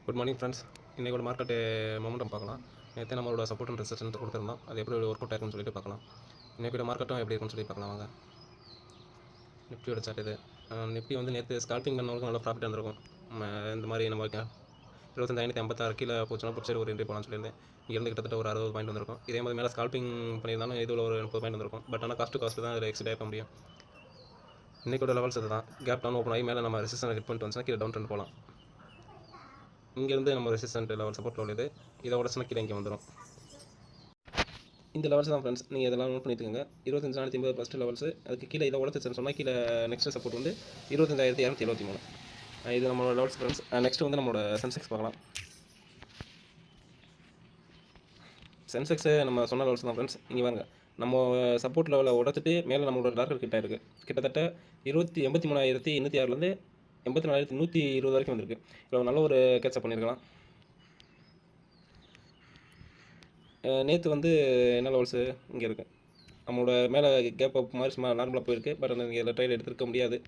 Good morning friends. இன்றைக்கி ஒரு market momentum பார்க்கலாம். நேற்று நம்மளோட சப்போர்ட் அண்ட் ரெசிஸ்டன்ஸ் கொடுத்துருந்தோம். அது எப்படி ஒர்க் அவுட் ஆயிருக்குன்னு சொல்லிட்டு பார்க்கலாம். இன்றைக்கி மார்க்கெட்டும் எப்படி இருக்குன்னு சொல்லி பார்க்கலாம் வாங்க. நிஃப்டியோட சார்ட் இது. நிஃப்டி வந்து நேற்று ஸ்கால்பிங் பண்ணவங்களுக்கு நல்லா ப்ராஃபிட் வந்திருக்கும். இந்த மாதிரி நம்ம 25,556 கீழே போச்சுன்னா பிடிச்சி ஒரு என்ட்ரி போகலான்னு சொல்லியிருந்தேன். இங்கேருந்து கிட்டத்தட்ட ஒரு 60 பாயிண்ட் வந்திருக்கும். இதே மாதிரி மேலே ஸ்கால்பிங் பண்ணியிருந்தாலும் இதில் ஒரு 30 பாயிண்ட் வந்திருக்கும். பட் ஆனால் காஸ்ட் தான் இதில் எக்ஸிட் ஆக முடியும். இன்றைக்கோட லெவல்ஸ் இதுதான். கேப் டவுன் ஓப்பன் ஆகி மேலே நம்ம ரெசிஸ்டன்ஸ் ஹிட் பண்ணிட்டு வந்துச்சுன்னா கீழே டவுன் ட்ரெண்ட் போகலாம். இங்கேருந்து நம்ம ரெசிஸ்டன்ட் லெவல் சப்போர்ட் லெவல் இது. இதை உடச்சுனா கீழே இங்கே வந்துடும். இந்த லெவல்ஸ் தான் ஃப்ரெண்ட்ஸ். நீங்கள் இதெல்லாம் நோட் பண்ணிட்டுங்க. 25,480 first levels. அதுக்கு கீழே இதை உடச்சுன்னு சொன்னால் கீழே நெக்ஸ்ட் சப்போர்ட் வந்து 25,273. இது நம்மளோட லெவல்ஸ் ஃப்ரெண்ட்ஸ். நெக்ஸ்ட் வந்து நம்மளோட சென்செக்ஸ் பார்க்கலாம். சென்செக்ஸு நம்ம சொன்ன லெவல்ஸ் தான் ஃப்ரெண்ட்ஸ். இங்கே வாங்க, நம்ம சப்போர்ட் லெவலில் உடச்சிட்டு மேலே நம்மளோட டார்கெட் கிட்ட இருக்குது. கிட்டத்தட்ட 83,806லேருந்து 84,120 வரைக்கும் வந்திருக்கு. இவ்வளோ நல்ல ஒரு கேட்சப் பண்ணியிருக்கலாம். நேற்று வந்து என்ன லெவல்ஸு இங்கே இருக்குது. நம்மளோட மேலே கேப் அப் மாதிரி சும்மா நார்மலாக போயிருக்கு. பட் அந்த இதில் ட்ரைல் எடுத்துருக்க முடியாது.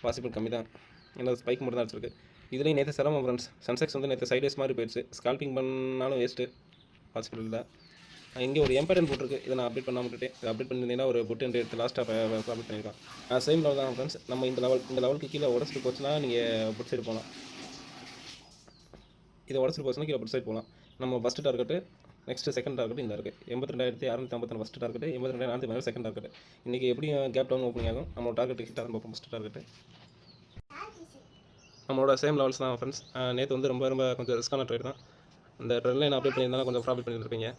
பாசிபிள் கம்மி தான். ஏன்னா ஸ்பைக் மட்டும் தான் அடிச்சிருக்கு. இதுலேயும் நேற்று சிரமம் ஃப்ரெண்ட்ஸ். சென்செக்ஸ் வந்து நேற்று சைடேஸ் மாதிரி போயிடுச்சு. ஸ்கால்பிங் பண்ணாலும் வேஸ்ட்டு. பாசிபிள் இல்லை. இங்கே ஒரு எம்பேரன் போட்டிருக்கு. இதை நான் அப்டேட் பண்ணாமல் விட்டுட்டேன். இதை அப்டேட் பண்ணியிருந்தீங்கன்னா ஒரு புட் எண்ட் எடுத்து லாஸ்ட்டாக ப்ராஃபிட் பண்ணியிருக்கான். சேம் லெவல் தான் ஃப்ரெண்ட்ஸ். நம்ம இந்த லெவலுக்கு கீழே உடச்சிட்டு போச்சுன்னா நீங்கள் புட் சைடு போகலாம். இதை உடச்சிட்டு போச்சுன்னா கீழே புட் சைடு போகலாம். நம்ம first target, next second target இந்த இருக்குது. 82,652 ஃபஸ்ட்டு டார்கெட்டு, 82,400 செகண்ட் டார்கெட். இன்றைக்கி எப்படியும் கேப் டவுன் ஓப்பனிங் ஆகும். நம்மளோட டார்கெட் கிட்ட பார்ப்போம். ஃபஸ்ட்டு டார்கெட்டு நம்மளோட சேம் லெவல்ஸ் தான் ஃப்ரெண்ட்ஸ். நேற்று வந்து ரொம்ப கொஞ்சம் ரிஸ்க்கான ட்ரேட் தான். இந்த ட்ரெண்ட் லைன் அப்டேட் பண்ணியிருந்தாலும் கொஞ்சம் ப்ராஃபிட் பண்ணியிருப்பீங்க.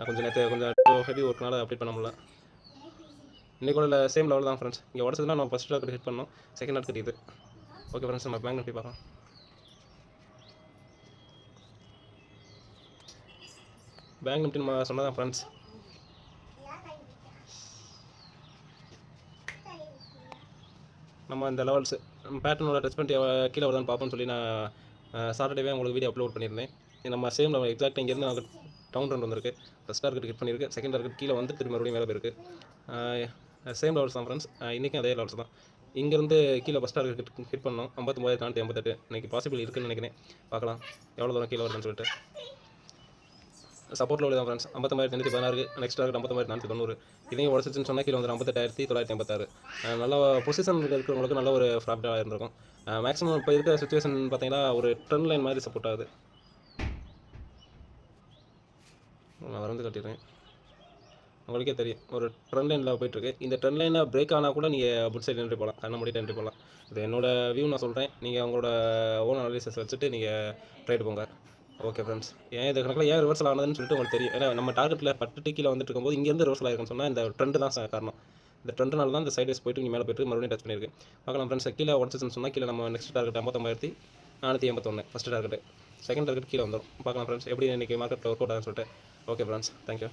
கொஞ்சம் நேற்று கொஞ்சம் ஹெவி ஒர்க்னால அப்டேட் பண்ண முடியல. இன்றைக்கோட சேம் லெவல் தான் ஃப்ரெண்ட்ஸ். இங்கே உடச்சதுனா நம்ம ஃபஸ்ட் டார்கெட் ஹிட் பண்ணோம். செகண்ட் டார்கெட் இது. ஓகே ஃப்ரெண்ட்ஸ், நம்ம பேங்க் நிஃப்டி பார்க்கலாம். பேங்க் நிஃப்டி நம்ம சொன்னதான் ஃப்ரெண்ட்ஸ். நம்ம இந்த லெவல்ஸ் பேட்டர்னோட டச் பண்ணிட்டு கீழே வருதான்னு பார்ப்போம்னு சொல்லி நான் சாட்டர்டேவே உங்களுக்கு வீடியோ அப்லோட் பண்ணியிருந்தேன். நம்ம சேம் லெவல் எக்ஸாக்டாக இங்கேருந்து நாங்கள் டவுன் ரன் வந்திருக்கு. ஃபஸ்ட் டார்கெட் ஹிட் பண்ணியிருக்கு. செகண்ட் டார்கெட் கீழே வந்து திரும்ப மறுபடியும் மேலே போயிருக்கு. சேம் லெவல்ஸ் தான் ஃப்ரெண்ட்ஸ். இன்றைக்கும் அதே லெவல்ஸ் தான். இங்கேருந்து கீழே ஃபஸ்ட் டார்கெட் ஹிட் பண்ணோம். 59,488. இன்றைக்கி பாசிபிள் இருக்குதுன்னு நினைக்கிறேன். பார்க்கலாம் எவ்வளோ தூரம் கீழே வருதுன்னு சொல்லிட்டு. சப்போர்ட் லெவல் தான் ஃப்ரெண்ட்ஸ். 59,816. Next target 59,490. இதையும் உடச்சிச்சுன்னு சொன்னால் கீழே வந்து 58,986. நல்ல பொசிஷன் இருக்கிறவங்களுக்கு நல்ல ஒரு ப்ராஃபிட்டாக இருந்திருக்கும். மேக்ஸிமம் இப்போ இருக்கிற சுச்சுவேஷன் பார்த்தீங்கன்னா ஒரு ட்ரெண்ட் லைன் மாதிரி சப்போர்ட் ஆகுது. நான் வரைந்து காட்டிடுறேன். உங்களுக்கே தெரியும் ஒரு ட்ரெண்ட் லைனில் போயிட்டுருக்கு. இந்த ட்ரெண்ட் லைனில் பிரேக் ஆனால் கூட நீங்கள் புட் சைடு என்ட்ரி போகலாம். கண்ண மூடிட்டு என்ட்ரி போகலாம். இது என்னோட வியூ நான் சொல்கிறேன். நீங்கள் உங்களோட ஓன் அனாலிசிஸ் வச்சுட்டு நீங்கள் ட்ரேட் போங்க. Okay friends. இது கணக்கில் ஏன் ரிவர்சல் ஆனதுன்னு சொல்லிட்டு உங்களுக்கு தெரியும். ஏன்னா நம்ம டார்கெட்டில் 10 கீழே வந்துட்டு இருக்கும்போது இங்கேருந்து ரிவர்சல் ஆயிருக்குன்னு சொன்னால் இந்த ட்ரெண்டு தான் காரணம். இந்த ட்ரெண்டுனால தான் இந்த சைட்வேஸ் போய்ட்டு இங்கே மேலே போய்ட்டு மறுபடியும் டச் பண்ணியிருக்கு. பார்க்கலாம் ஃப்ரெண்ட்ஸ். கீழே உடச்சிச்சுன்னு சொன்னால் கீழே நம்ம next target 59,481 first target. Second target கீழே வந்துடும். பார்க்கலாம் ஃப்ரெண்ட்ஸ் எப்படி இன்றைக்கி மார்க்கெட்டில் ஒர்க் அவுட் ஆகுதுன்னு சொல்லிட்டு. Okay friends, thank you.